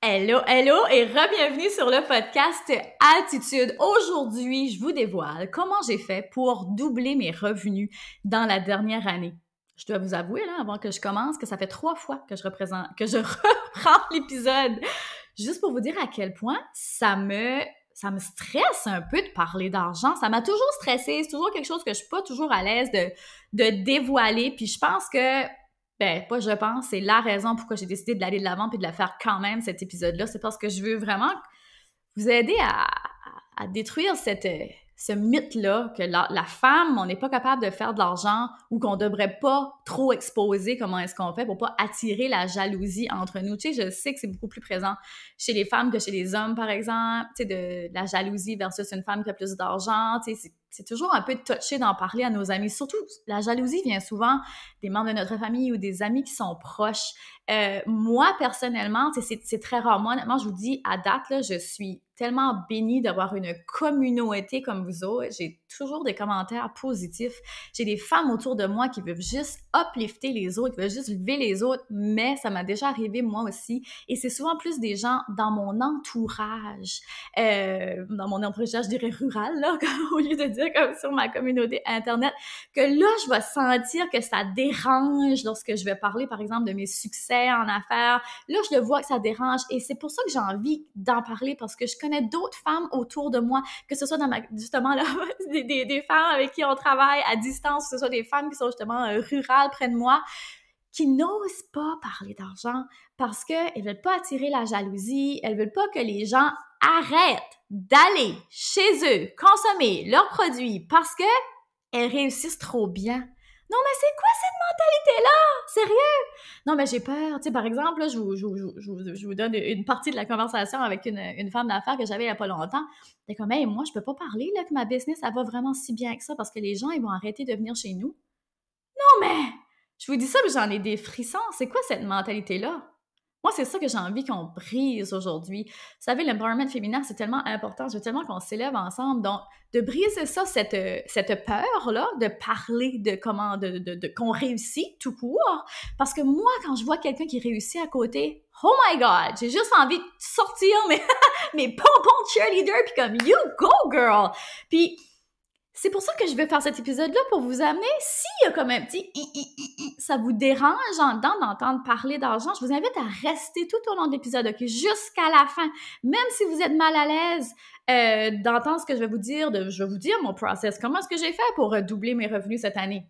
Hello, hello et re-bienvenue sur le podcast Altitude. Aujourd'hui, je vous dévoile comment j'ai fait pour doubler mes revenus dans la dernière année. Je dois vous avouer, là, avant que je commence, que ça fait 3 fois que je reprends l'épisode. Juste pour vous dire à quel point ça me stresse un peu de parler d'argent. Ça m'a toujours stressée. C'est toujours quelque chose que je suis pas toujours à l'aise de dévoiler. Puis je pense que pas je pense, c'est la raison pourquoi j'ai décidé d'aller de l'avant puis de la faire quand même, cet épisode-là. C'est parce que je veux vraiment vous aider à détruire ce mythe-là que la femme, on n'est pas capable de faire de l'argent ou qu'on devrait pas trop exposer comment est-ce qu'on fait pour pas attirer la jalousie entre nous. Tu sais, je sais que c'est beaucoup plus présent chez les femmes que chez les hommes, par exemple. Tu sais, de la jalousie versus une femme qui a plus d'argent. Tu sais, c'est toujours un peu touché d'en parler à nos amis. Surtout, la jalousie vient souvent des membres de notre famille ou des amis qui sont proches. Moi, personnellement, c'est très rare. Moi, honnêtement, je vous dis, à date, là, je suis tellement bénie d'avoir une communauté comme vous autres. J'ai toujours des commentaires positifs. J'ai des femmes autour de moi qui veulent juste uplifter les autres, qui veulent juste lever les autres, mais ça m'a déjà arrivé moi aussi. Et c'est souvent plus des gens dans mon entourage, je dirais rural, là, au lieu de dire comme sur ma communauté Internet, que là, je vais sentir que ça dérange lorsque je vais parler, par exemple, de mes succès en affaires. Là, je le vois que ça dérange et c'est pour ça que j'ai envie d'en parler parce que je connais d'autres femmes autour de moi, que ce soit dans justement là, des femmes avec qui on travaille à distance, que ce soit des femmes qui sont justement rurales près de moi, qui n'osent pas parler d'argent parce qu'elles veulent pas attirer la jalousie, elles veulent pas que les gens arrêtent d'aller chez eux consommer leurs produits parce que elles réussissent trop bien. Non, mais c'est quoi cette mentalité-là? Sérieux? Non, mais j'ai peur. Tu sais, par exemple, là, je vous donne une partie de la conversation avec une femme d'affaires que j'avais il n'y a pas longtemps. Elle est comme, hey, moi, je peux pas parler là, que ma business, elle va vraiment si bien que ça parce que les gens, ils vont arrêter de venir chez nous. Non, mais je vous dis ça, mais j'en ai des frissons. C'est quoi cette mentalité-là? Moi, c'est ça que j'ai envie qu'on brise aujourd'hui. Vous savez, l'empowerment féminin, c'est tellement important. Je veux tellement qu'on s'élève ensemble. Donc, de briser ça, cette peur-là, de parler de comment, qu'on réussit tout court. Parce que moi, quand je vois quelqu'un qui réussit à côté, oh my God, j'ai juste envie de sortir mes pompons cheerleaders puis comme, you go, girl! Puis, c'est pour ça que je vais faire cet épisode-là pour vous amener, s'il y a comme un petit ça vous dérange en dedans d'entendre parler d'argent, je vous invite à rester tout au long de l'épisode, OK, jusqu'à la fin. Même si vous êtes mal à l'aise d'entendre ce que je vais vous dire, je vais vous dire mon process. Comment est-ce que j'ai fait pour doubler mes revenus cette année?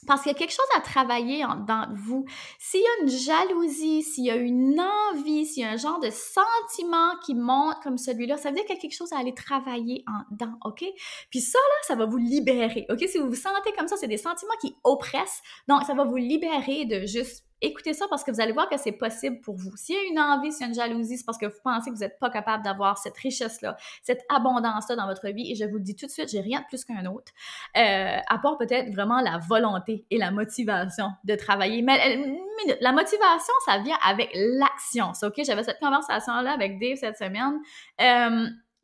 Parce qu'il y a quelque chose à travailler dans vous. S'il y a une jalousie, s'il y a une envie, s'il y a un genre de sentiment qui monte comme celui-là, ça veut dire qu'il y a quelque chose à aller travailler en dedans, OK? Puis ça, là, ça va vous libérer, OK? Si vous vous sentez comme ça, c'est des sentiments qui oppressent. Donc, ça va vous libérer de juste écoutez ça parce que vous allez voir que c'est possible pour vous. S'il y a une envie, s'il y a une jalousie, c'est parce que vous pensez que vous n'êtes pas capable d'avoir cette richesse-là, cette abondance-là dans votre vie. Et je vous le dis tout de suite, j'ai rien de plus qu'un autre. À part peut-être vraiment la volonté et la motivation de travailler. Mais la motivation, ça vient avec l'action. C'est OK? J'avais cette conversation-là avec Dave cette semaine.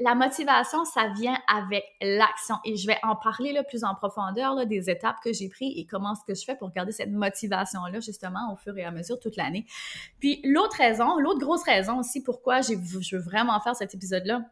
La motivation, ça vient avec l'action. Et je vais en parler là, plus en profondeur là, des étapes que j'ai prises et comment est-ce que je fais pour garder cette motivation-là, justement, au fur et à mesure, toute l'année. Puis l'autre grosse raison aussi pourquoi je veux vraiment faire cet épisode-là,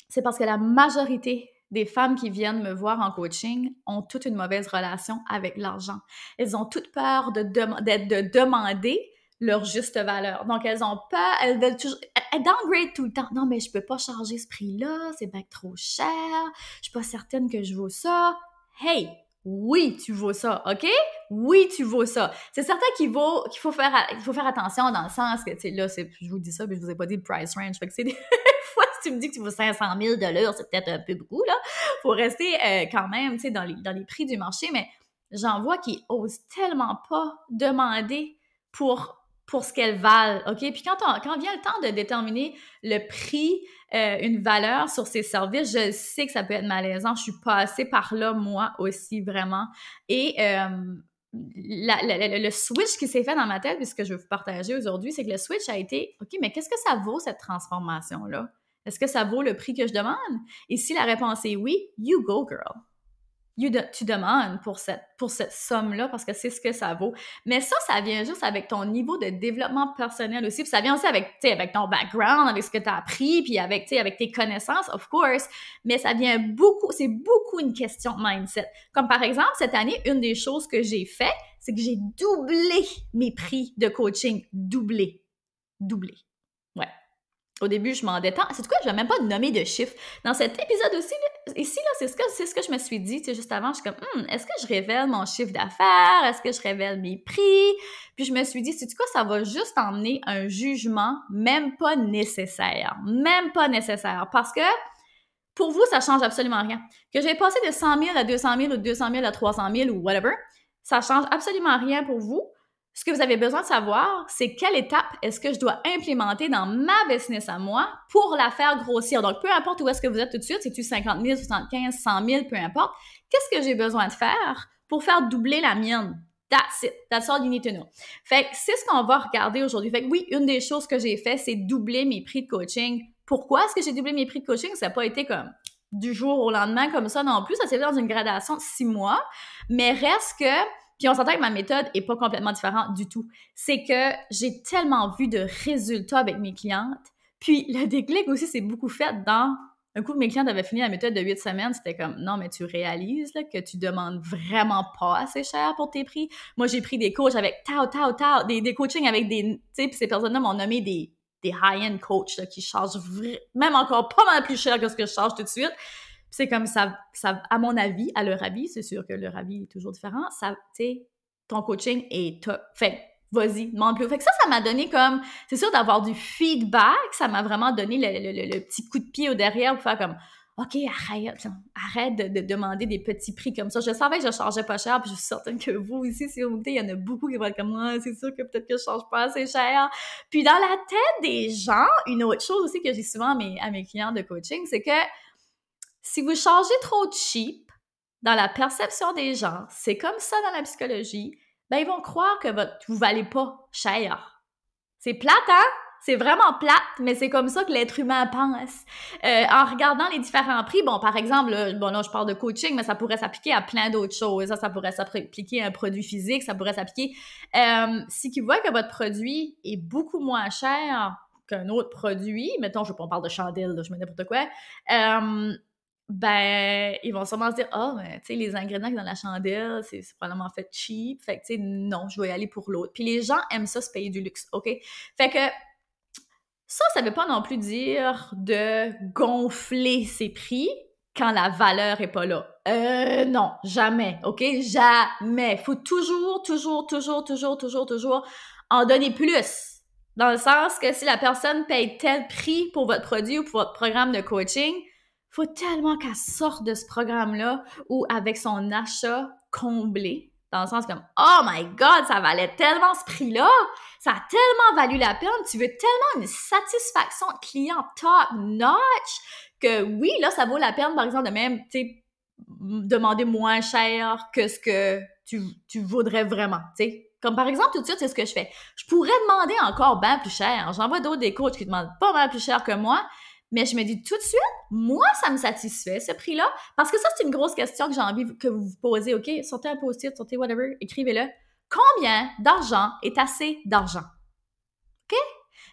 c'est parce que la majorité des femmes qui viennent me voir en coaching ont toute une mauvaise relation avec l'argent. Elles ont toute peur de demander leur juste valeur. Donc, elles ont peur, elles veulent toujours... Elles downgrade tout le temps. Non, mais je peux pas charger ce prix-là, c'est bien trop cher, je suis pas certaine que je vaux ça. Hey! Oui, tu vaux ça, OK? Oui, tu vaux ça. C'est certain qu'il faut faire attention dans le sens que, tu sais, là, je vous dis ça, mais je vous ai pas dit le price range. Fait que c'est des fois, si tu me dis que tu vaux 500 000 $, c'est peut-être un peu beaucoup, là. Faut rester quand même, tu sais, dans les prix du marché, mais j'en vois qui osent tellement pas demander pour ce qu'elles valent, OK? Puis quand vient le temps de déterminer le prix, une valeur sur ces services, je sais que ça peut être malaisant. Je suis passée par là, moi aussi, vraiment. Et le switch qui s'est fait dans ma tête, puis ce que je veux vous partager aujourd'hui, c'est que le switch a été, OK, mais qu'est-ce que ça vaut, cette transformation-là? Est-ce que ça vaut le prix que je demande? Et si la réponse est oui, you go, girl. tu demandes pour cette somme-là parce que c'est ce que ça vaut. Mais ça vient juste avec ton niveau de développement personnel aussi. Puis ça vient aussi avec ton background, avec ce que tu as appris, puis avec tes connaissances, of course. Mais ça vient c'est beaucoup une question de mindset. Comme par exemple, cette année, une des choses que j'ai fait, c'est que j'ai doublé mes prix de coaching. Doublé. Ouais. Au début, je m'en détends. C'est quoi? Je vais même pas nommer de chiffres. Dans cet épisode aussi, c'est ce que je me suis dit, juste avant. Je suis comme, est-ce que je révèle mon chiffre d'affaires? Est-ce que je révèle mes prix? Puis je me suis dit, sais-tu quoi? Ça va juste emmener un jugement même pas nécessaire. Même pas nécessaire. Parce que pour vous, ça change absolument rien. Que j'ai passé de 100 000 à 200 000 ou de 200 000 à 300 000 ou whatever, ça change absolument rien pour vous. Ce que vous avez besoin de savoir, c'est quelle étape est-ce que je dois implémenter dans ma business à moi pour la faire grossir. Donc, peu importe où est-ce que vous êtes tout de suite, c'est-tu 50 000, 75, 100 000, peu importe, qu'est-ce que j'ai besoin de faire pour faire doubler la mienne? That's it. That's all you need to know. Fait que c'est ce qu'on va regarder aujourd'hui. Fait que oui, une des choses que j'ai fait, c'est doubler mes prix de coaching. Pourquoi est-ce que j'ai doublé mes prix de coaching? Ça n'a pas été comme du jour au lendemain comme ça non plus. Ça s'est fait dans une gradation de 6 mois. Mais reste que... Puis on s'entend que ma méthode est pas complètement différente du tout. C'est que j'ai tellement vu de résultats avec mes clientes. Puis le déclic aussi, c'est beaucoup fait dans... Un coup, mes clientes avaient fini la méthode de 8 semaines, c'était comme, non, mais tu réalises là, que tu demandes vraiment pas assez cher pour tes prix. Moi, j'ai pris des coachs avec des coachings avec des... Tu sais, puis ces personnes-là m'ont nommé des high-end coachs là, qui chargent même encore pas mal plus cher que ce que je charge tout de suite. C'est comme ça, à mon avis, à leur avis, c'est sûr que leur avis est toujours différent, ça, tu sais, ton coaching est top. Fait vas-y, demande plus. Fait que ça m'a donné comme, c'est sûr d'avoir du feedback, ça m'a vraiment donné le petit coup de pied au derrière pour faire comme, OK, arrête de demander des petits prix comme ça. Je savais que je chargeais pas cher, puis je suis certaine que vous aussi, si vous écoutez, il y en a beaucoup qui vont être comme moi, c'est sûr que peut-être que je charge pas assez cher. Puis dans la tête des gens, une autre chose aussi que j'ai souvent à mes clients de coaching, c'est que si vous chargez trop cheap dans la perception des gens, c'est comme ça dans la psychologie, ben ils vont croire que vous valez pas cher. C'est plate, hein? C'est vraiment plate, mais c'est comme ça que l'être humain pense. En regardant les différents prix, bon, par exemple, là, je parle de coaching, mais ça pourrait s'appliquer à plein d'autres choses. Ça pourrait s'appliquer à un produit physique, ça pourrait s'appliquer... si vous voyez que votre produit est beaucoup moins cher qu'un autre produit, mettons, on parle de chandelle, là, je mets n'importe quoi, ben, ils vont sûrement se dire « Ah, ben, tu sais, les ingrédients dans la chandelle, c'est probablement fait cheap. Fait que, tu sais, non, je vais y aller pour l'autre. » Puis les gens aiment ça, se payer du luxe, OK? Fait que ça veut pas non plus dire de gonfler ses prix quand la valeur est pas là. Non, jamais, OK? Jamais. Faut toujours en donner plus. Dans le sens que si la personne paye tel prix pour votre produit ou pour votre programme de coaching, faut tellement qu'elle sorte de ce programme-là ou avec son achat comblé, dans le sens comme « Oh my God, ça valait tellement ce prix-là! Ça a tellement valu la peine! Tu veux tellement une satisfaction client top-notch que oui, là, ça vaut la peine, par exemple, de même, tu sais, demander moins cher que ce que tu voudrais vraiment, tu sais. Comme par exemple, tout de suite, c'est ce que je fais. Je pourrais demander encore bien plus cher. J'en vois d'autres des coachs qui demandent pas mal plus cher que moi, mais je me dis tout de suite, moi, ça me satisfait, ce prix-là. Parce que ça, c'est une grosse question que j'ai envie que vous vous posez. OK, sortez un post-it, sortez whatever, écrivez-le. Combien d'argent est assez d'argent? OK?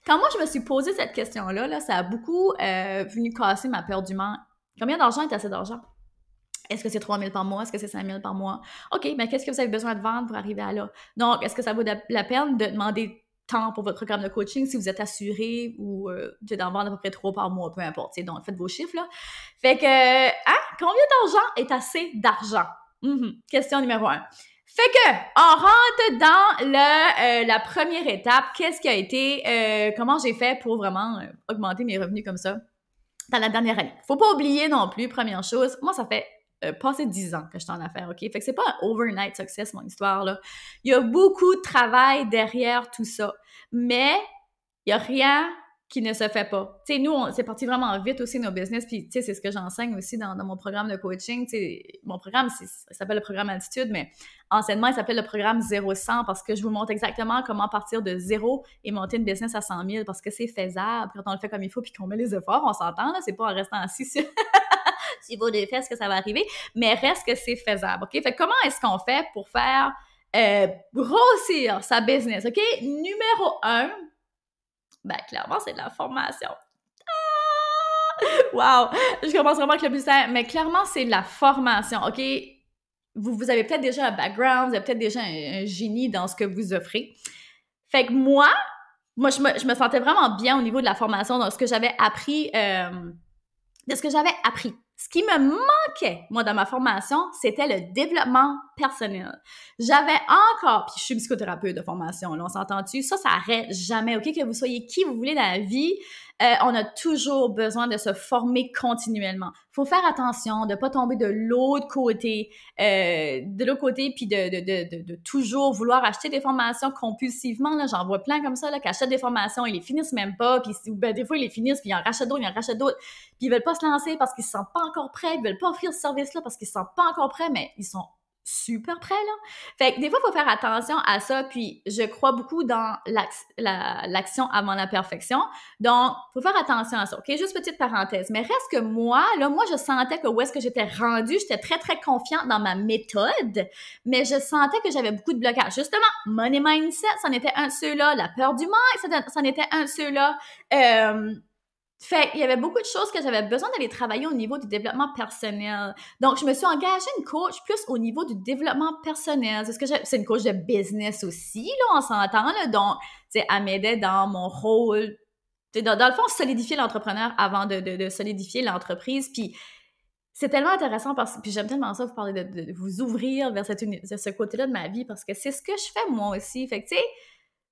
Quand moi, je me suis posé cette question-là, là, ça a beaucoup venu casser ma peur du manque. Combien d'argent est assez d'argent? Est-ce que c'est 3 000 par mois? Est-ce que c'est 5 000 par mois? OK, mais qu'est-ce que vous avez besoin de vendre pour arriver à là? Donc, est-ce que ça vaut la peine de demander tant pour votre programme de coaching si vous êtes assuré ou d'en vendre à peu près 3 par mois, peu importe. Donc, faites vos chiffres, là. Fait que, combien d'argent est assez d'argent? Question numéro 1. Fait que, on rentre dans la première étape. Qu'est-ce qui a été, comment j'ai fait pour vraiment augmenter mes revenus comme ça dans la dernière année? Faut pas oublier non plus, première chose, moi, ça fait passé 10 ans que je suis en affaires, OK? Fait que c'est pas un overnight success, mon histoire, là. Il y a beaucoup de travail derrière tout ça. Mais il y a rien qui ne se fait pas. Tu sais, nous, c'est parti vraiment vite aussi, nos business, puis tu sais, c'est ce que j'enseigne aussi dans mon programme de coaching. Tu sais, mon programme, ça s'appelle le programme Altitude, mais anciennement, il s'appelle le programme 0-100 parce que je vous montre exactement comment partir de 0 et monter une business à 100 000 parce que c'est faisable quand on le fait comme il faut puis qu'on met les efforts, on s'entend, là, c'est pas en restant assis sur s'il vaut des fesses que ça va arriver, mais reste que c'est faisable, OK? Fait que comment est-ce qu'on fait pour faire grossir sa business, OK? Numéro 1, ben clairement, c'est de la formation. Wow! Je commence vraiment avec le plus simple, mais clairement, c'est de la formation, OK? Vous avez peut-être déjà un background, vous avez peut-être déjà un génie dans ce que vous offrez. Fait que moi, je me sentais vraiment bien au niveau de la formation, dans ce que j'avais appris, Ce qui me manquait, moi, dans ma formation, c'était le développement personnel. J'avais encore, puis je suis psychothérapeute de formation, là, on s'entend-tu? Ça arrête jamais, OK? Que vous soyez qui vous voulez dans la vie, on a toujours besoin de se former continuellement. Faut faire attention de pas tomber de l'autre côté, puis de toujours vouloir acheter des formations compulsivement, là. J'en vois plein comme ça, là, qui achètent des formations, ils les finissent même pas, puis ben, des fois, ils les finissent, puis ils en rachètent d'autres, puis ils veulent pas se lancer parce qu'ils se sentent pas encore prêts, ils veulent pas offrir ce service-là parce qu'ils se sentent pas encore prêts, mais ils sont super prêts, là. Fait que des fois, il faut faire attention à ça, puis je crois beaucoup dans l'action avant la perfection. Donc, faut faire attention à ça, OK? Juste petite parenthèse. Mais reste que moi, je sentais que où est-ce que j'étais rendue, j'étais très, très confiante dans ma méthode, mais je sentais que j'avais beaucoup de blocages. Justement, money mindset, c'en était un de ceux-là. La peur du manque, c'en était un de ceux-là. Fait il y avait beaucoup de choses que j'avais besoin d'aller travailler au niveau du développement personnel. Donc, je me suis engagée une coach plus au niveau du développement personnel. C'est une coach de business aussi, là, on s'entend, là. Donc, tu sais, elle m'aidait dans mon rôle. Dans le fond, solidifier l'entrepreneur avant de solidifier l'entreprise. Puis, c'est tellement intéressant puis j'aime tellement ça, vous parler de vous ouvrir vers ce côté-là de ma vie parce que c'est ce que je fais moi aussi. Fait que, tu sais,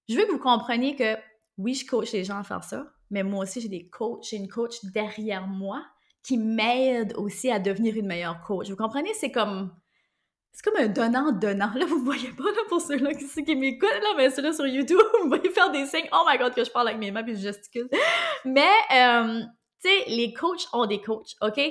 je veux que vous compreniez que oui, je coach les gens à faire ça, mais moi aussi, j'ai une coach derrière moi qui m'aide aussi à devenir une meilleure coach. Vous comprenez? C'est comme un donnant-donnant. Là, vous ne voyez pas, là, pour ceux-là qui m'écoutent, là, mais ceux-là sur YouTube, vous voyez faire des signes. Oh my God, que je parle avec mes mains puis je gesticule. Mais, tu sais, les coachs ont des coachs, OK?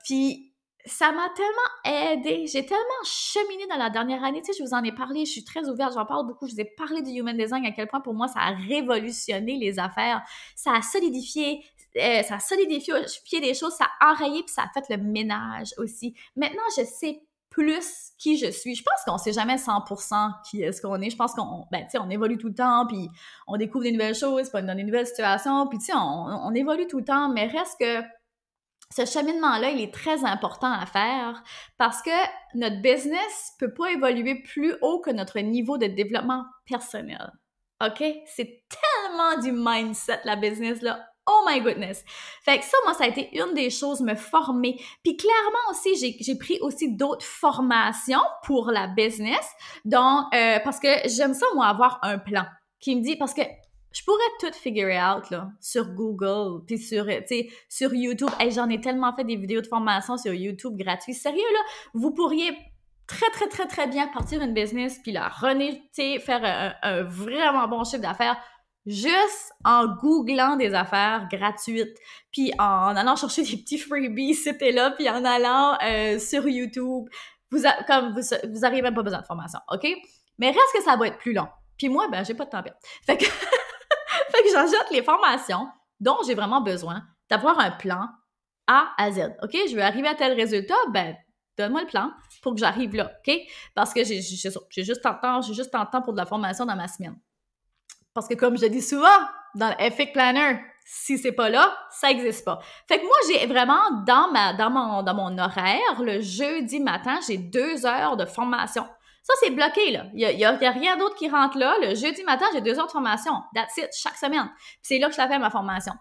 Puis, ça m'a tellement aidée. J'ai tellement cheminé dans la dernière année. Tu sais, je vous en ai parlé, je suis très ouverte, j'en parle beaucoup. Je vous ai parlé du Human Design, à quel point pour moi, ça a révolutionné les affaires. Ça a solidifié des choses, ça a enrayé puis ça a fait le ménage aussi. Maintenant, je sais plus qui je suis. Je pense qu'on sait jamais 100% qui est-ce qu'on est. Je pense qu'on évolue tout le temps, puis on découvre des nouvelles choses, puis on est dans des nouvelles situations, puis tu sais, on évolue tout le temps, mais reste que ce cheminement-là, il est très important à faire parce que notre business peut pas évoluer plus haut que notre niveau de développement personnel. OK? C'est tellement du mindset, la business, là. Oh my goodness! Fait que ça, moi, ça a été une des choses, me former. Puis clairement aussi, j'ai pris aussi d'autres formations pour la business. Donc, parce que j'aime ça, moi, avoir un plan qui me dit, parce que je pourrais tout figure out, là, sur Google, puis sur YouTube. Hey, j'en ai tellement fait des vidéos de formation sur YouTube gratuits. Sérieux, là, vous pourriez très, très, très, très bien partir une business, puis la runner, faire un vraiment bon chiffre d'affaires juste en googlant des affaires gratuites, puis en allant chercher des petits freebies, c'était là, puis en allant sur YouTube. Vous n'aurez même pas besoin de formation, OK? Mais reste que ça va être plus long. Puis moi, ben, j'ai pas de temps à perdre. Fait que j'ajoute les formations dont j'ai vraiment besoin d'avoir un plan A à Z. OK? Je veux arriver à tel résultat, ben, donne-moi le plan pour que j'arrive là, OK? Parce que j'ai juste tant de temps pour de la formation dans ma semaine. Parce que comme je dis souvent, dans le Epic Planner, si c'est pas là, ça n'existe pas. Fait que moi, j'ai vraiment, dans mon horaire, le jeudi matin, j'ai 2 heures de formation. Ça, c'est bloqué, là. Il y a rien d'autre qui rentre là. Le jeudi matin, j'ai 2 heures de formation. That's it, chaque semaine. Puis c'est là que je la fais, ma formation.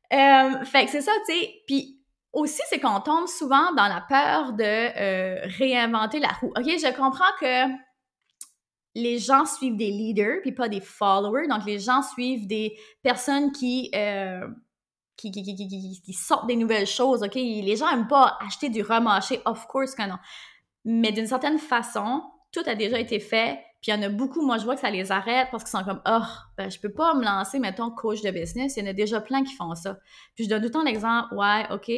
Fait que c'est ça, tu sais. Puis aussi, c'est qu'on tombe souvent dans la peur de réinventer la roue. OK, je comprends que les gens suivent des leaders puis pas des followers. Donc, les gens suivent des personnes qui sortent des nouvelles choses, OK? Les gens n'aiment pas acheter du remâché, of course que non. Mais d'une certaine façon, tout a déjà été fait, puis il y en a beaucoup, moi, je vois que ça les arrête parce qu'ils sont comme « Oh, ben, je peux pas me lancer, mettons, coach de business. » Il y en a déjà plein qui font ça. Puis je donne tout le temps l'exemple « Ouais, OK,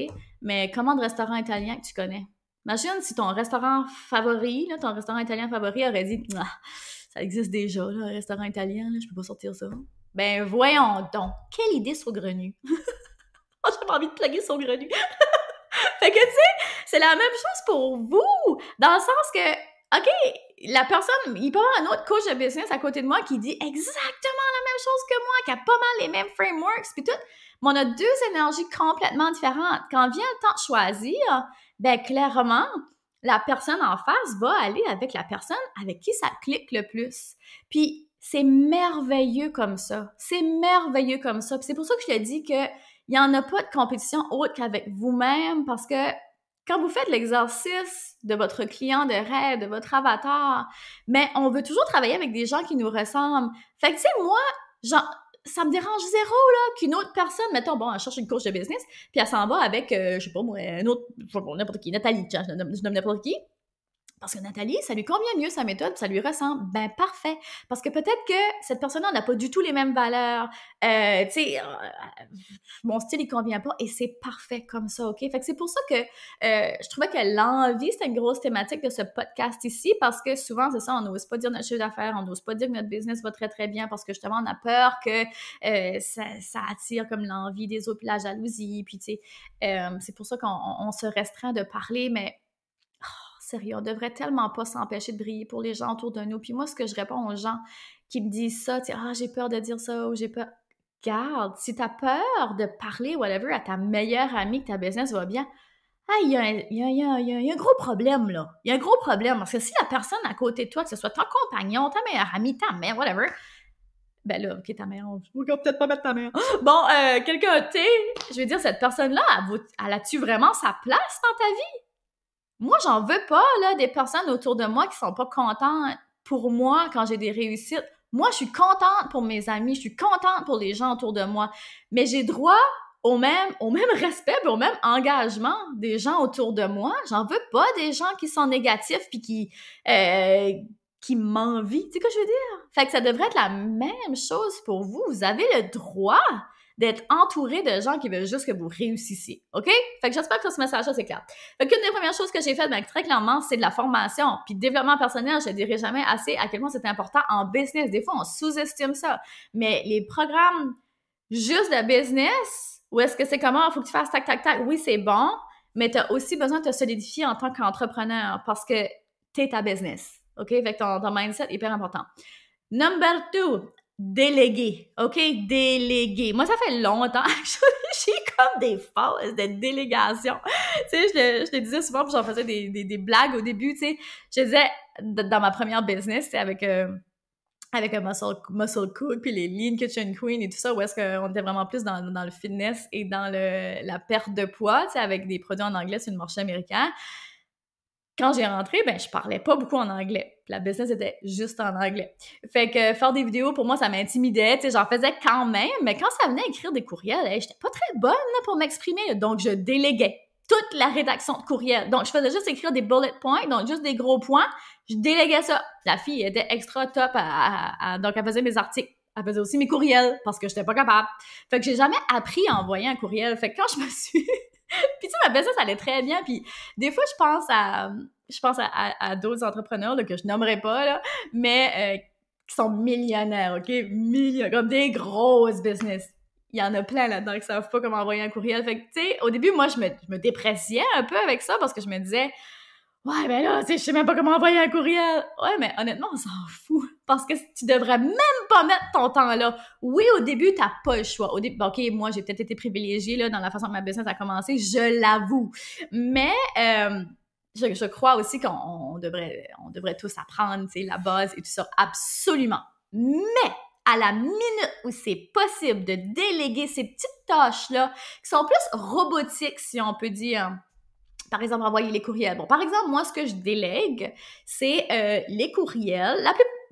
mais comment de restaurant italien que tu connais? » Imagine si ton restaurant favori, là, ton restaurant italien favori aurait dit « Ah, ça existe déjà, là, un restaurant italien, là, je peux pas sortir ça. » Ben voyons donc, quelle idée saugrenue. J'ai pas envie de plugger saugrenu. Fait que, tu sais, c'est la même chose pour vous, dans le sens que, OK, la personne, il peut y avoir un autre coach de business à côté de moi qui dit exactement la même chose que moi, qui a pas mal les mêmes frameworks, puis tout, mais on a deux énergies complètement différentes. Quand vient le temps de choisir, ben clairement, la personne en face va aller avec la personne avec qui ça clique le plus. Puis, c'est merveilleux comme ça. C'est merveilleux comme ça. Puis c'est pour ça que je te dis que il n'y en a pas de compétition autre qu'avec vous-même parce que quand vous faites l'exercice de votre client de rêve, de votre avatar, mais on veut toujours travailler avec des gens qui nous ressemblent. Fait que, tu sais, moi, genre, ça me dérange zéro, là, qu'une autre personne, mettons, bon, elle cherche une coach de business, puis elle s'en va avec, je sais pas moi, un autre, n'importe qui, Nathalie, tiens, je nomme n'importe qui. Parce que Nathalie, ça lui convient mieux sa méthode, ça lui ressemble. Ben parfait. Parce que peut-être que cette personne-là n'a pas du tout les mêmes valeurs. Tu sais, mon style, il convient pas et c'est parfait comme ça, OK? Fait que c'est pour ça que je trouvais que l'envie, c'était une grosse thématique de ce podcast ici parce que souvent, c'est ça, on n'ose pas dire notre chiffre d'affaires, on n'ose pas dire que notre business va très, très bien parce que justement, on a peur que ça attire comme l'envie des autres puis la jalousie. Puis, tu sais, c'est pour ça qu'on se restreint de parler, mais sérieux, on devrait tellement pas s'empêcher de briller pour les gens autour de nous. Puis moi, ce que je réponds aux gens qui me disent ça, tu sais, j'ai peur de dire ça ou j'ai peur. Garde, si t'as peur de parler, whatever, à ta meilleure amie que ta business va bien, il y a un gros problème, là. Il y a un gros problème. Parce que si la personne à côté de toi, que ce soit ton compagnon, ta meilleure amie, ta mère, whatever, ben là, OK, ta mère, on va peut-être pas mettre ta mère. Bon, quelqu'un, tu sais, je veux dire, cette personne-là, elle a-tu vraiment sa place dans ta vie? Moi, j'en veux pas, là, des personnes autour de moi qui sont pas contentes pour moi quand j'ai des réussites. Moi, je suis contente pour mes amis, je suis contente pour les gens autour de moi. Mais j'ai droit au même respect, au même engagement des gens autour de moi. J'en veux pas des gens qui sont négatifs puis qui m'envient. Tu sais ce que je veux dire? Fait que ça devrait être la même chose pour vous. Vous avez le droit d'être entouré de gens qui veulent juste que vous réussissiez, OK? Fait que j'espère que ce message-là, c'est clair. Fait qu'une des premières choses que j'ai faites, ben, très clairement, c'est de la formation. Puis développement personnel, je ne dirai jamais assez à quel point c'est important en business. Des fois, on sous-estime ça. Mais les programmes juste de business, où est-ce que c'est comment, il faut que tu fasses tac, tac, tac, oui, c'est bon, mais tu as aussi besoin de te solidifier en tant qu'entrepreneur parce que tu es ta business, OK? Fait que ton mindset est hyper important. Number 2, déléguer, OK? Déléguer. Moi, ça fait longtemps que j'ai comme des phases de délégation. Tu sais, je te disais souvent, puis j'en faisais des blagues au début, tu sais. Je disais, dans ma première business, avec un Muscle Cook, puis les Lean Kitchen Queen et tout ça, où est-ce qu'on était vraiment plus dans le fitness et dans la perte de poids, tu sais, avec des produits en anglais sur le marché américain. Quand j'ai rentré, ben je parlais pas beaucoup en anglais. Puis la business était juste en anglais. Fait que faire des vidéos, pour moi, ça m'intimidait. Tu sais, j'en faisais quand même, mais quand ça venait à écrire des courriels, j'étais pas très bonne là, pour m'exprimer. Donc, je déléguais toute la rédaction de courriels. Donc, je faisais juste écrire des bullet points, donc juste des gros points. Je déléguais ça. La fille était extra top. Donc, elle faisait mes articles. Elle faisait aussi mes courriels parce que j'étais pas capable. Fait que j'ai jamais appris à envoyer un courriel. Fait que quand je me suis... Puis tu sais, ma business, ça allait très bien. Puis des fois, je pense à d'autres entrepreneurs là, que je nommerai pas, là, mais qui sont millionnaires, OK? Comme des grosses business. Il y en a plein là-dedans qui savent pas comment envoyer un courriel. Fait que, tu sais, au début, moi, je me dépréciais un peu avec ça parce que je me disais... Ouais, ben là, tu sais, je sais même pas comment envoyer un courriel. Ouais, mais honnêtement, on s'en fout. Parce que tu devrais même pas mettre ton temps là. Oui, au début, t'as pas le choix. Au début, OK, moi, j'ai peut-être été privilégiée, là, dans la façon que ma business a commencé, je l'avoue. Mais, je crois aussi qu'on devrait tous apprendre, tu sais, la base et tout ça. Absolument. Mais, à la minute où c'est possible de déléguer ces petites tâches-là, qui sont plus robotiques, si on peut dire, par exemple, envoyer les courriels. Bon, par exemple, moi, ce que je délègue, c'est les courriels.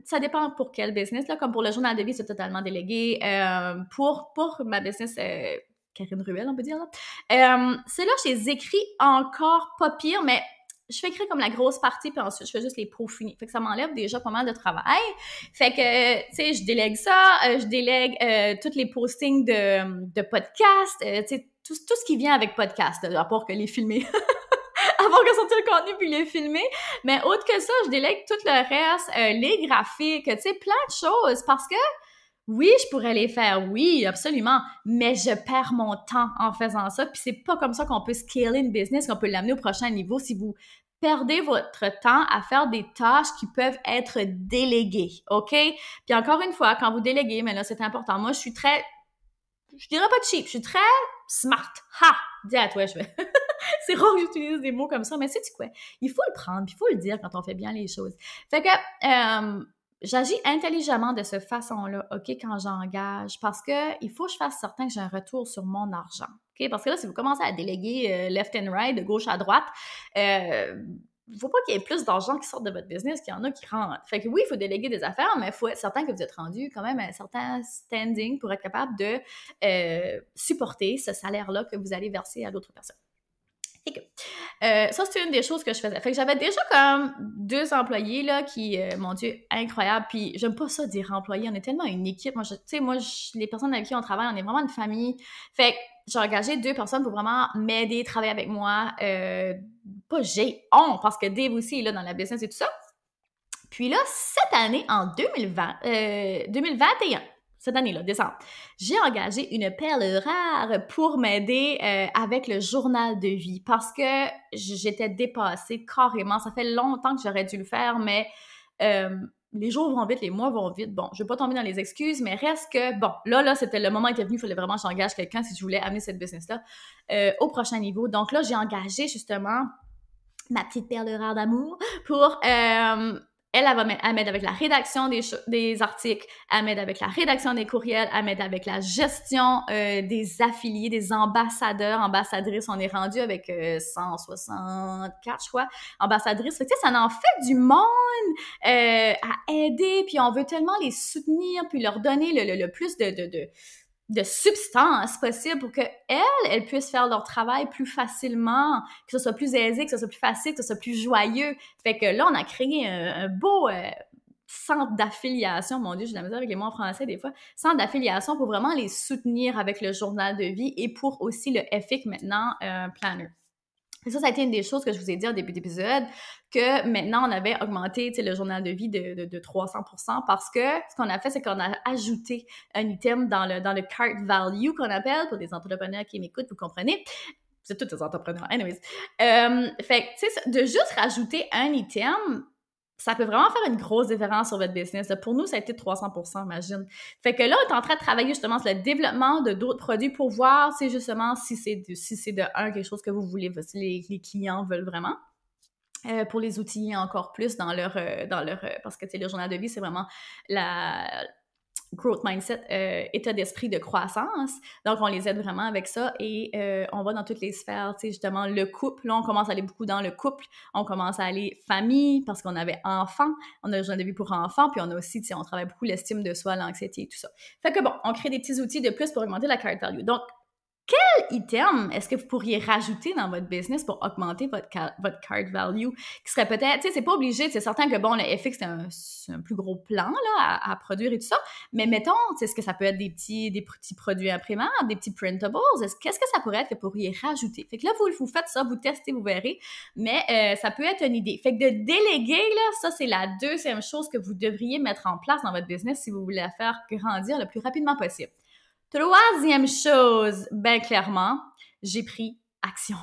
Ça dépend pour quel business, là, comme pour le journal de vie, c'est totalement délégué. Pour ma business, Karine Ruel, on peut dire, là. Ceux-là, je les écris encore pas pire, mais je fais écrire comme la grosse partie, puis ensuite, je fais juste les peaufiner. Fait que ça m'enlève déjà pas mal de travail. Fait que, tu sais, je délègue ça. Je délègue tous les postings de podcasts, tu sais, tout ce qui vient avec podcast, à part que les filmer. Avant que sortir le contenu puis les filmer. Mais autre que ça, je délègue tout le reste, les graphiques, tu sais, plein de choses parce que Oui, je pourrais les faire, oui, absolument, mais je perds mon temps en faisant ça, puis c'est pas comme ça qu'on peut scaler une business, qu'on peut l'amener au prochain niveau si vous perdez votre temps à faire des tâches qui peuvent être déléguées, OK? Puis encore une fois, quand vous déléguez, mais là, c'est important. Moi, je dirais pas cheap, je suis très smart. Ha! Dis à toi, je vais. C'est rare que j'utilise des mots comme ça, mais sais-tu quoi? Il faut le prendre, puis il faut le dire quand on fait bien les choses. Fait que, j'agis intelligemment de cette façon-là, OK, quand j'engage, parce que il faut que je fasse certain que j'ai un retour sur mon argent, OK? Parce que là, si vous commencez à déléguer left and right, de gauche à droite, il ne faut pas qu'il y ait plus d'argent qui sorte de votre business qu'il y en a qui rentrent. Fait que oui, il faut déléguer des affaires, mais il faut être certain que vous êtes rendu quand même à un certain standing pour être capable de supporter ce salaire-là que vous allez verser à d'autres personnes. Fait que, ça, c'est une des choses que je faisais. Fait que j'avais déjà comme 2 employés, là, qui, mon Dieu, incroyable. Puis j'aime pas ça dire employés, on est tellement une équipe. Moi, tu sais, les personnes avec qui on travaille, on est vraiment une famille. Fait que j'ai engagé 2 personnes pour vraiment m'aider, travailler avec moi. Parce que Dave aussi est là dans la business et tout ça. Puis là, cette année, en 2021, cette année-là, décembre, j'ai engagé une perle rare pour m'aider avec le journal de vie parce que j'étais dépassée carrément. Ça fait longtemps que j'aurais dû le faire, mais les jours vont vite, les mois vont vite. Bon, je vais pas tomber dans les excuses, mais reste que, bon, là, c'était le moment était venu, il fallait vraiment que j'engage quelqu'un si je voulais amener cette business-là au prochain niveau. Donc là, j'ai engagé justement ma petite perle rare d'amour pour... Elle m'aide avec la rédaction des articles, elle m'aide avec la rédaction des courriels, elle m'aide avec la gestion des affiliés, des ambassadeurs, ambassadrices. On est rendu avec 164, je crois, ambassadrices. Fait que, tu sais, ça en fait du monde à aider, puis on veut tellement les soutenir, puis leur donner le plus de substance possible pour qu'elles puissent faire leur travail plus facilement, que ce soit plus aisé, que ce soit plus facile, que ce soit plus joyeux. Fait que là, on a créé un beau centre d'affiliation. Mon Dieu, j'ai de la misère avec les mots en français des fois. Centre d'affiliation pour vraiment les soutenir avec le journal de vie et pour aussi le EFIC maintenant, Planner. Et ça a été une des choses que je vous ai dit au début d'épisode, que maintenant, on avait augmenté le journal de vie de 300% parce que ce qu'on a fait, c'est qu'on a ajouté un item dans le cart value qu'on appelle, pour des entrepreneurs qui m'écoutent, vous comprenez. C'est tous des entrepreneurs, anyways. Fait que, tu sais, de juste rajouter un item, ça peut vraiment faire une grosse différence sur votre business. Pour nous, ça a été 300%, imagine. Fait que là, on est en train de travailler justement sur le développement de d'autres produits pour voir justement si c'est de quelque chose que vous voulez, si les clients veulent vraiment. Pour les outiller encore plus dans leur parce que le journal de vie, c'est vraiment la growth mindset, état d'esprit de croissance. Donc, on les aide vraiment avec ça et on va dans toutes les sphères, tu sais, justement, le couple. Là, on commence à aller beaucoup dans le couple. On commence à aller famille parce qu'on avait enfants. On a le journal de vie pour enfants. Puis on a aussi, tu sais, on travaille beaucoup l'estime de soi, l'anxiété et tout ça. Fait que bon, on crée des petits outils de plus pour augmenter la cart value. Donc, quel item est-ce que vous pourriez rajouter dans votre business pour augmenter votre cart value qui serait peut-être, tu sais, c'est pas obligé, c'est certain que bon, le FX, c'est un plus gros plan là, à produire et tout ça, mais mettons, est-ce que ça peut être des petits produits imprimables, des petits printables, qu'est-ce que ça pourrait être que vous pourriez rajouter? Fait que là, vous faites ça, vous testez, vous verrez, mais ça peut être une idée. Fait que de déléguer, là, ça, c'est la deuxième chose que vous devriez mettre en place dans votre business si vous voulez la faire grandir le plus rapidement possible. Troisième chose, ben clairement, j'ai pris action.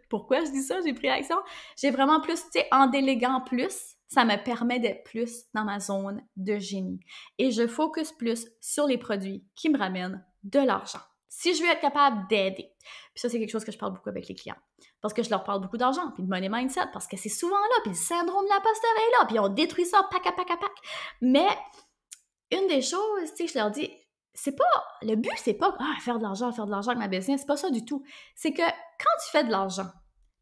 Pourquoi je dis ça, j'ai pris action? J'ai vraiment plus, tu sais, en déléguant plus, ça me permet d'être plus dans ma zone de génie. Et je focus plus sur les produits qui me ramènent de l'argent. Si je veux être capable d'aider, puis ça, c'est quelque chose que je parle beaucoup avec les clients, parce que je leur parle beaucoup d'argent, puis de money mindset, parce que c'est souvent là, puis le syndrome de l'imposteur est là, puis on détruit ça, pac. Mais une des choses, tu sais, je leur dis, le but, c'est pas faire de l'argent avec ma business, c'est pas ça du tout. C'est que quand tu fais de l'argent,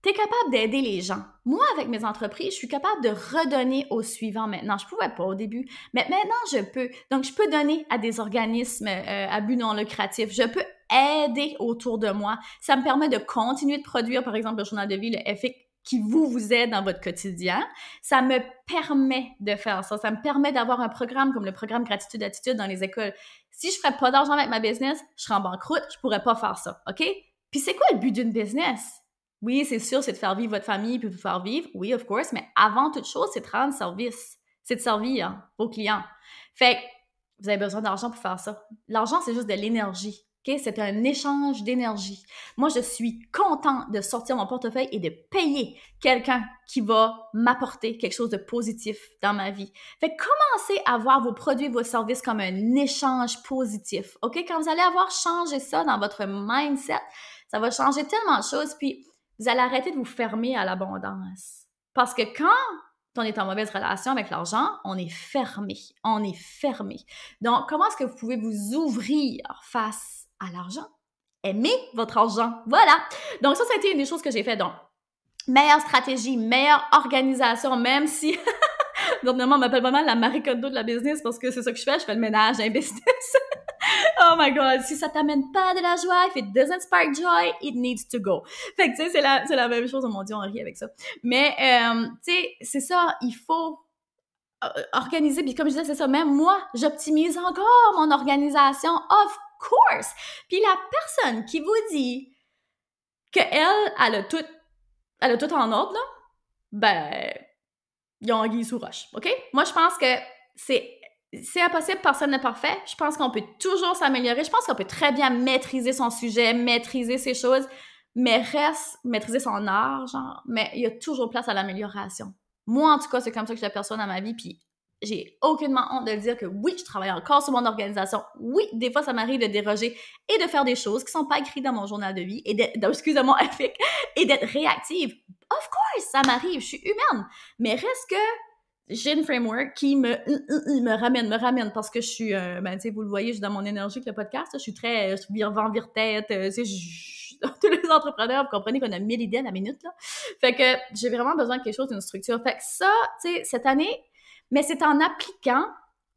tu es capable d'aider les gens. Moi, avec mes entreprises, je suis capable de redonner aux suivants maintenant. Je pouvais pas au début, mais maintenant, je peux. Donc, je peux donner à des organismes à but non lucratif. Je peux aider autour de moi. Ça me permet de continuer de produire, par exemple, le journal de vie, le FX, qui vous aide dans votre quotidien. Ça me permet de faire ça. Ça me permet d'avoir un programme comme le programme Gratitude Attitude dans les écoles. Si je ferais pas d'argent avec ma business, je serais en banqueroute, je pourrais pas faire ça, OK? Puis c'est quoi le but d'une business? Oui, c'est sûr, c'est de faire vivre votre famille puis de vous faire vivre. Oui, of course, mais avant toute chose, c'est de rendre service. C'est de servir vos clients. Fait vous avez besoin d'argent pour faire ça. L'argent, c'est juste de l'énergie. Okay? C'est un échange d'énergie. Moi, je suis contente de sortir mon portefeuille et de payer quelqu'un qui va m'apporter quelque chose de positif dans ma vie. Fait que commencez à voir vos produits et vos services comme un échange positif. OK? Quand vous allez avoir changé ça dans votre mindset, ça va changer tellement de choses, puis vous allez arrêter de vous fermer à l'abondance. Parce que quand on est en mauvaise relation avec l'argent, on est fermé. On est fermé. Donc, comment est-ce que vous pouvez vous ouvrir face à l'argent? Aimez votre argent. Voilà. Donc, ça a été une des choses que j'ai fait. Donc, meilleure stratégie, meilleure organisation, même si... Normalement, on m'appelle pas mal la Marie Kondo de la business parce que c'est ça que je fais le ménage d'un business. Oh my God, si ça t'amène pas de la joie, if it doesn't spark joy, it needs to go. Fait que tu sais, c'est la même chose, oh mon Dieu, on rit avec ça. Mais, tu sais, c'est ça, il faut organiser, puis comme je disais, c'est ça, même moi, j'optimise encore mon organisation, of course. Puis la personne qui vous dit qu'elle a tout en ordre, là, ben, ils ont anguille sous roche, OK? Moi, je pense que c'est impossible, personne n'est parfait. Je pense qu'on peut toujours s'améliorer. Je pense qu'on peut très bien maîtriser son sujet, maîtriser ses choses, mais reste maîtriser son art, genre. Mais il y a toujours place à l'amélioration. Moi, en tout cas, c'est comme ça que je l'aperçois dans ma vie, puis j'ai aucunement honte de le dire que oui, je travaille encore sur mon organisation. Oui, des fois, ça m'arrive de déroger et de faire des choses qui sont pas écrites dans mon journal de vie, et excusez-moi, FIC, et d'être réactive. Of course, ça m'arrive, je suis humaine. Mais reste que j'ai une framework qui me ramène parce que je suis, ben, tu sais, vous le voyez, je suis dans mon énergie avec le podcast, je suis très, vire-vent, vire-tête, tu sais, tous les entrepreneurs, vous comprenez qu'on a 1000 idées à la minute, là. Fait que j'ai vraiment besoin de quelque chose, d'une structure. Fait que ça, tu sais, cette année, mais c'est en appliquant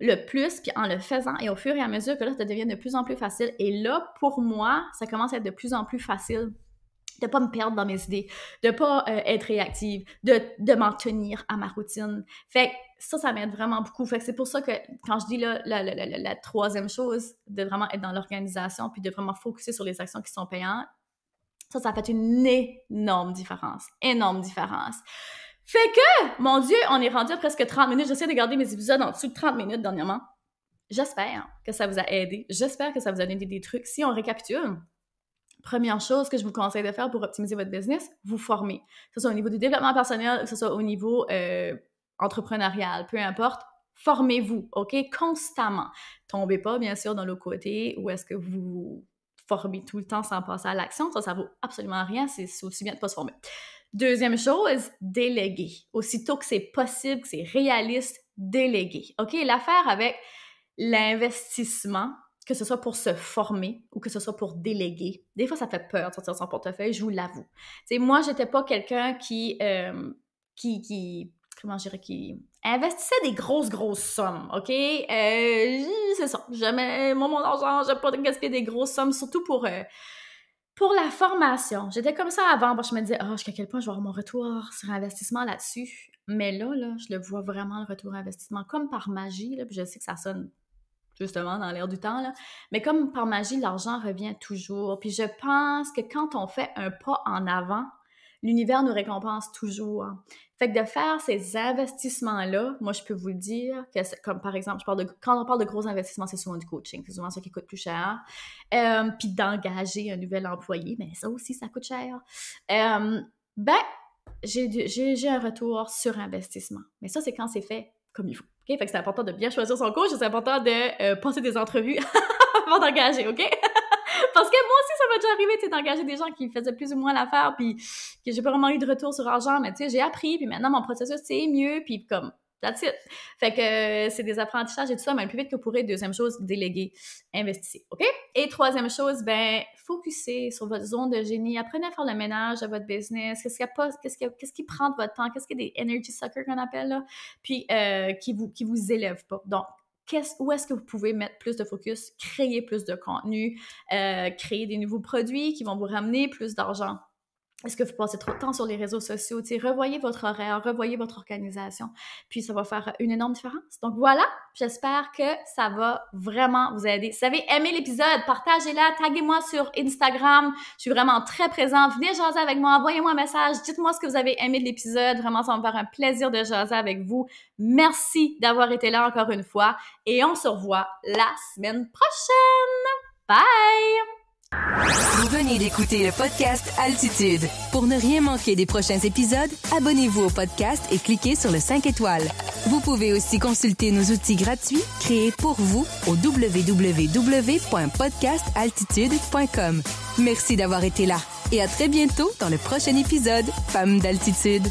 le plus, puis en le faisant, et au fur et à mesure que là, ça devient de plus en plus facile. Et là, pour moi, ça commence à être de plus en plus facile de pas me perdre dans mes idées, de pas être réactive, de m'en tenir à ma routine. Fait que ça m'aide vraiment beaucoup. Fait que c'est pour ça que quand je dis là, la troisième chose, de vraiment être dans l'organisation puis de vraiment focuser sur les actions qui sont payantes, ça fait une énorme différence. Énorme différence. Fait que, mon Dieu, on est rendu à presque 30 minutes. J'essaie de garder mes épisodes en dessous de 30 minutes dernièrement. J'espère que ça vous a aidé. J'espère que ça vous a donné des trucs. Si on récapitule, première chose que je vous conseille de faire pour optimiser votre business, vous former. Que ce soit au niveau du développement personnel, que ce soit au niveau entrepreneurial, peu importe, formez-vous, OK? Constamment. Tombez pas, bien sûr, dans l'autre côté où est-ce que vous formez tout le temps sans passer à l'action. Ça vaut absolument rien. C'est aussi bien de pas se former. Deuxième chose, déléguer. Aussitôt que c'est possible, que c'est réaliste, déléguer. OK? L'affaire avec l'investissement, que ce soit pour se former ou que ce soit pour déléguer. Des fois, ça fait peur de sortir son portefeuille, je vous l'avoue. Tu sais, moi, j'étais pas quelqu'un qui comment je dirais, qui investissait des grosses sommes, OK? C'est ça. Jamais, moi, mon argent, j'aime pas de gaspiller des grosses sommes, surtout pour la formation. J'étais comme ça avant, je me disais, jusqu'à quel point je vais avoir mon retour sur investissement là-dessus. Mais là, je le vois vraiment, le retour investissement, comme par magie, là, puis je sais que ça sonne justement dans l'air du temps, là. Mais comme par magie, l'argent revient toujours. Puis je pense que quand on fait un pas en avant, l'univers nous récompense toujours. Fait que de faire ces investissements-là, moi, je peux vous le dire, que comme par exemple, quand on parle de gros investissements, c'est souvent du coaching. C'est souvent ça qui coûte plus cher. Puis d'engager un nouvel employé, mais ça aussi, ça coûte cher. J'ai un retour sur investissement. Mais ça, c'est quand c'est fait comme il faut. OK? Fait que c'est important de bien choisir son coach et c'est important de passer des entrevues avant d'engager, OK? Parce que moi aussi, ça m'a déjà arrivé, tu sais, d'engager des gens qui faisaient plus ou moins l'affaire, puis que j'ai pas vraiment eu de retour sur argent, mais tu sais, j'ai appris, puis maintenant, mon processus, c'est mieux, puis comme, that's it. Fait que c'est des apprentissages et tout ça, mais le plus vite que vous pourrez. Deuxième chose, déléguer, investissez, OK? Et troisième chose, focussez sur votre zone de génie. Apprenez à faire le ménage de votre business. Qu'est-ce qui prend de votre temps? Qu'est-ce qu'il y a des energy suckers qu'on appelle, là? Puis, qui vous élèvent pas. Donc, où est-ce que vous pouvez mettre plus de focus, créer plus de contenu, créer des nouveaux produits qui vont vous ramener plus d'argent. Est-ce que vous passez trop de temps sur les réseaux sociaux? Revoyez votre horaire, revoyez votre organisation, puis ça va faire une énorme différence. Donc voilà, j'espère que ça va vraiment vous aider. Si vous avez aimé l'épisode, partagez-la, taguez-moi sur Instagram. Je suis vraiment très présente. Venez jaser avec moi, envoyez-moi un message, dites-moi ce que vous avez aimé de l'épisode. Vraiment, ça va me faire un plaisir de jaser avec vous. Merci d'avoir été là encore une fois et on se revoit la semaine prochaine. Bye! Vous venez d'écouter le podcast Altitude. Pour ne rien manquer des prochains épisodes, abonnez-vous au podcast et cliquez sur le 5 étoiles. Vous pouvez aussi consulter nos outils gratuits créés pour vous au www.podcastaltitude.com. Merci d'avoir été là et à très bientôt dans le prochain épisode Femmes d'Altitude.